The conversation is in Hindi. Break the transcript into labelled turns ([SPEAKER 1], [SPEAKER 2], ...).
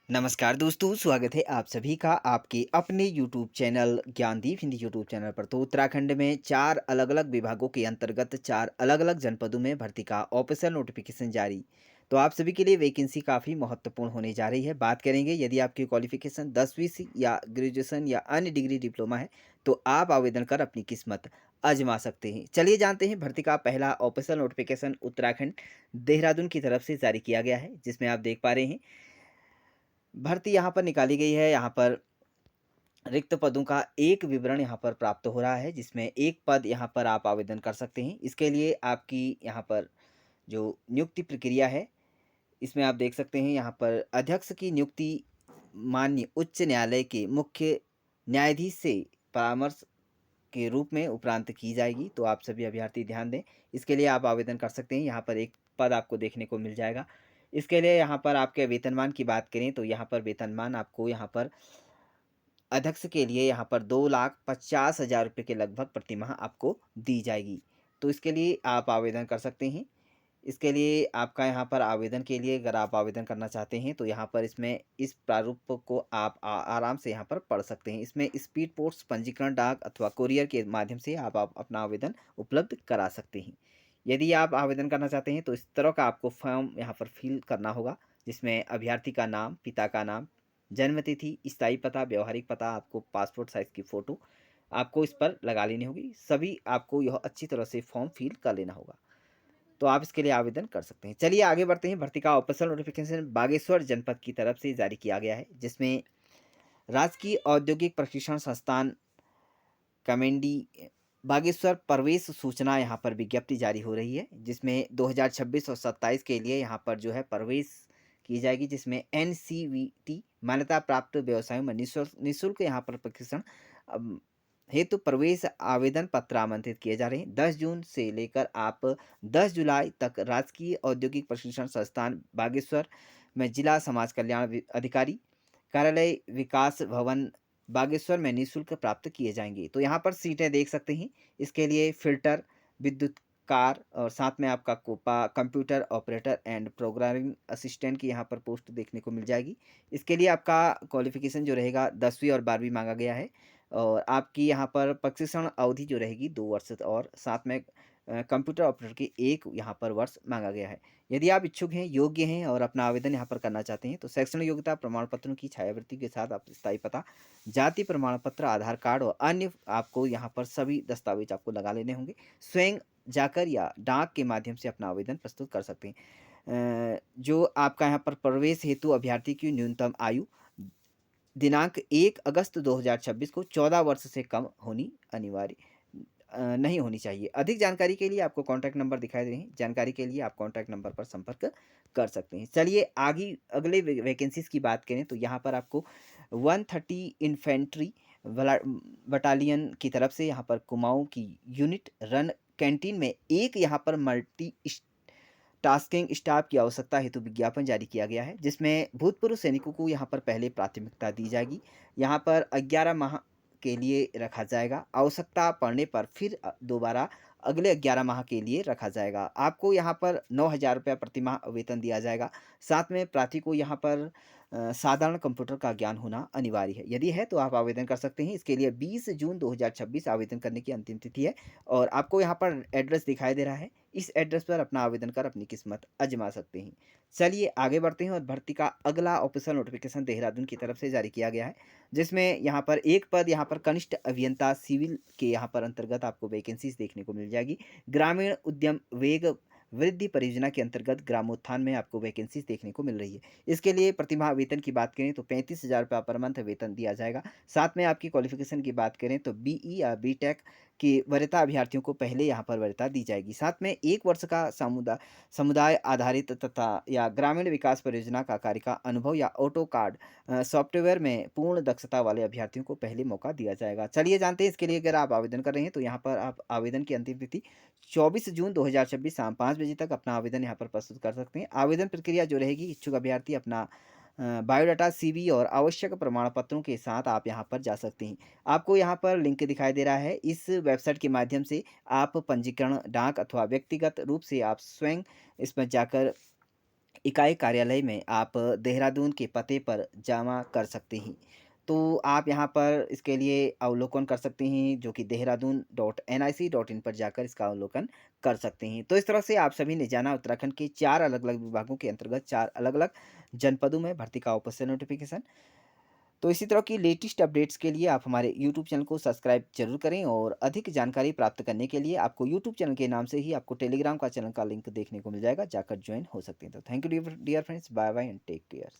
[SPEAKER 1] नमस्कार दोस्तों, स्वागत है आप सभी का आपके अपने YouTube channel Gyandeep Hindi YouTube channel पर। तो उत्तराखंड में 4 अलग-अलग विभागों के अंतर्गत 4 अलग-अलग जनपदों में भर्ती का ऑफिशियल नोटिफिकेशन जारी। तो आप सभी के लिए वैकेंसी काफ़ी महत्वपूर्ण होने जा रही है। बात करेंगे यदि आपकी क्वालिफ़िकेशन 10वीं सी या ग्रेजुएशन या अन्य डिग्री डिप्लोमा है, तो आप आवेदन कर अपनी किस्मत आज़मा सकते हैं। चलिए जानते हैं भर्ती का पहला ऑफिशियल नोटिफिकेशन उत्तराखंड देहरादून की तरफ से जारी किया गया है, जिसमें आप देख पा रहे हैं भर्ती यहाँ पर निकाली गई है। यहाँ पर रिक्त पदों का एक विवरण यहाँ पर प्राप्त हो रहा है, जिसमें एक पद यहाँ पर आप आवेदन कर सकते हैं। इसके लिए आपकी यहाँ पर जो नियुक्ति प्रक्रिया है, इसमें आप देख सकते हैं यहाँ पर अध्यक्ष की नियुक्ति माननीय उच्च न्यायालय के मुख्य न्यायाधीश से परामर्श के रूप में उपरांत की जाएगी। तो आप सभी अभ्यर्थी ध्यान दें, इसके लिए आप आवेदन कर सकते हैं। यहाँ पर एक पद आपको देखने को मिल जाएगा। इसके लिए यहाँ पर आपके वेतनमान की बात करें तो यहाँ पर वेतनमान आपको यहाँ पर अध्यक्ष के लिए यहाँ पर 2,50,000 रुपये के लगभग प्रति माह आपको दी जाएगी। तो इसके लिए आप आवेदन कर सकते हैं। इसके लिए आपका यहाँ पर आवेदन के लिए अगर आप आवेदन करना चाहते हैं तो यहाँ पर इसमें इस प्रारूप को आप आराम से यहाँ पर पढ़ सकते हैं। इसमें स्पीड पोस्ट पंजीकरण डाक अथवा कोरियर के माध्यम से आप अपना आवेदन उपलब्ध करा सकते हैं। यदि आप आवेदन करना चाहते हैं तो इस तरह का आपको फॉर्म यहाँ पर फिल करना होगा, जिसमें अभ्यर्थी का नाम, पिता का नाम, जन्म तिथि, स्थायी पता, व्यवहारिक पता, आपको पासपोर्ट साइज़ की फ़ोटो आपको इस पर लगा लेनी होगी। सभी आपको यह अच्छी तरह से फॉर्म फिल कर लेना होगा। तो आप इसके लिए आवेदन कर सकते हैं। चलिए आगे बढ़ते हैं। भर्ती का ऑफिशियल नोटिफिकेशन बागेश्वर जनपद की तरफ से जारी किया गया है, जिसमें राजकीय औद्योगिक प्रशिक्षण संस्थान कमेंडी बागेश्वर प्रवेश सूचना यहाँ पर विज्ञप्ति जारी हो रही है, जिसमें 2026 और 27 के लिए यहाँ पर जो है प्रवेश की जाएगी, जिसमें एनसीवीटी मान्यता प्राप्त व्यवसायों में निःशुल्क यहाँ पर प्रशिक्षण हेतु प्रवेश आवेदन पत्र आमंत्रित किए जा रहे हैं। 10 जून से लेकर आप 10 जुलाई तक राजकीय औद्योगिक प्रशिक्षण संस्थान बागेश्वर में जिला समाज कल्याण अधिकारी कार्यालय विकास भवन बागेश्वर में निःशुल्क प्राप्त किए जाएंगे। तो यहाँ पर सीटें देख सकते हैं। इसके लिए फिल्टर, विद्युत कार और साथ में आपका COPA computer operator and programming assistant की यहाँ पर पोस्ट देखने को मिल जाएगी। इसके लिए आपका क्वालिफिकेशन जो रहेगा 10वीं और 12वीं मांगा गया है, और आपकी यहाँ पर प्रशिक्षण अवधि जो रहेगी 2 वर्ष, और साथ में कंप्यूटर ऑपरेटर की 1 यहाँ पर वर्ष मांगा गया है। यदि आप इच्छुक हैं, योग्य हैं और अपना आवेदन यहाँ पर करना चाहते हैं तो शैक्षणिक योग्यता प्रमाण पत्रों की छायावृत्ति के साथ आप स्थायी पता, जाति प्रमाण पत्र, आधार कार्ड और अन्य आपको यहाँ पर सभी दस्तावेज आपको लगा लेने होंगे। स्वयं जाकर या डाक के माध्यम से अपना आवेदन प्रस्तुत कर सकते हैं। जो आपका यहाँ पर प्रवेश हेतु अभ्यर्थी की न्यूनतम आयु दिनांक 1 अगस्त 2026 को 14 वर्ष से कम होनी अनिवार्य नहीं होनी चाहिए। अधिक जानकारी के लिए आपको कॉन्टैक्ट नंबर दिखाई दे रहे हैं। जानकारी के लिए आप कॉन्टैक्ट नंबर पर संपर्क कर सकते हैं। चलिए आगे अगले वैकेंसीज़ की बात करें तो यहाँ पर आपको 130 इन्फेंट्री बटालियन की तरफ से यहाँ पर कुमाऊँ की यूनिट रन कैंटीन में एक यहाँ पर मल्टी टास्किंग स्टाफ की आवश्यकता हेतु विज्ञापन जारी किया गया है, जिसमें भूतपूर्व सैनिकों को यहाँ पर पहले प्राथमिकता दी जाएगी। यहाँ पर 11 माह के लिए रखा जाएगा। आवश्यकता पड़ने पर फिर दोबारा अगले 11 माह के लिए रखा जाएगा। आपको यहाँ पर 9,000 रुपये प्रति माह वेतन दिया जाएगा। साथ में प्रार्थी को यहाँ पर साधारण कंप्यूटर का ज्ञान होना अनिवार्य है। यदि है तो आप आवेदन कर सकते हैं। इसके लिए 20 जून 2026 आवेदन करने की अंतिम तिथि है, और आपको यहाँ पर एड्रेस दिखाई दे रहा है। इस एड्रेस पर अपना आवेदन कर अपनी किस्मत आजमा सकते हैं। चलिए आगे बढ़ते हैं और भर्ती का अगला ऑफिशियल नोटिफिकेशन देहरादून की तरफ से जारी किया गया है, जिसमें यहाँ पर एक पद यहाँ पर कनिष्ठ अभियंता सिविल के यहाँ पर अंतर्गत आपको वैकेंसीज देखने को मिल जाएगी। ग्रामीण उद्यम वेग वृद्धि परियोजना के अंतर्गत ग्रामोत्थान में आपको वैकेंसीज देखने को मिल रही है। इसके लिए प्रतिमाह वेतन की बात करें तो 35,000 रुपये पर मंथ वेतन दिया जाएगा। साथ में आपकी क्वालिफिकेशन की बात करें तो बीई या बीटेक की वरीयता अभ्यर्थियों को पहले यहाँ पर वरीयता दी जाएगी। साथ में 1 वर्ष का समुदाय आधारित तथा या ग्रामीण विकास परियोजना का कार्य का अनुभव या ऑटो कार्ड सॉफ्टवेयर में पूर्ण दक्षता वाले अभ्यर्थियों को पहले मौका दिया जाएगा। चलिए जानते हैं इसके लिए अगर आप आवेदन कर रहे हैं तो यहाँ पर आप आवेदन की अंतिम तिथि 24 जून 2026 शाम 5 बजे तक अपना आवेदन यहाँ पर प्रस्तुत कर सकते हैं। आवेदन प्रक्रिया जो रहेगी, इच्छुक अभ्यर्थी अपना बायोडाटा, सीवी और आवश्यक प्रमाण पत्रों के साथ आप यहाँ पर जा सकते हैं। आपको यहाँ पर लिंक दिखाई दे रहा है। इस वेबसाइट के माध्यम से आप पंजीकरण डाक अथवा व्यक्तिगत रूप से आप स्वयं इसमें जाकर इकाई कार्यालय में आप देहरादून के पते पर जमा कर सकते हैं। तो आप यहाँ पर इसके लिए अवलोकन कर सकते हैं, जो कि देहरादून.nic.in पर जाकर इसका अवलोकन कर सकते हैं। तो इस तरह से आप सभी ने जाना उत्तराखंड के 4 अलग-अलग विभागों के अंतर्गत 4 अलग-अलग जनपदों में भर्ती का ऑफिशियल नोटिफ़िकेशन। तो इसी तरह की लेटेस्ट अपडेट्स के लिए आप हमारे यूट्यूब चैनल को सब्सक्राइब ज़रूर करें, और अधिक जानकारी प्राप्त करने के लिए आपको यूट्यूब चैनल के नाम से ही आपको टेलीग्राम का चैनल का लिंक देखने को मिल जाएगा, जाकर जॉइन हो सकते हैं। तो thank you dear dear friends, bye bye and take care.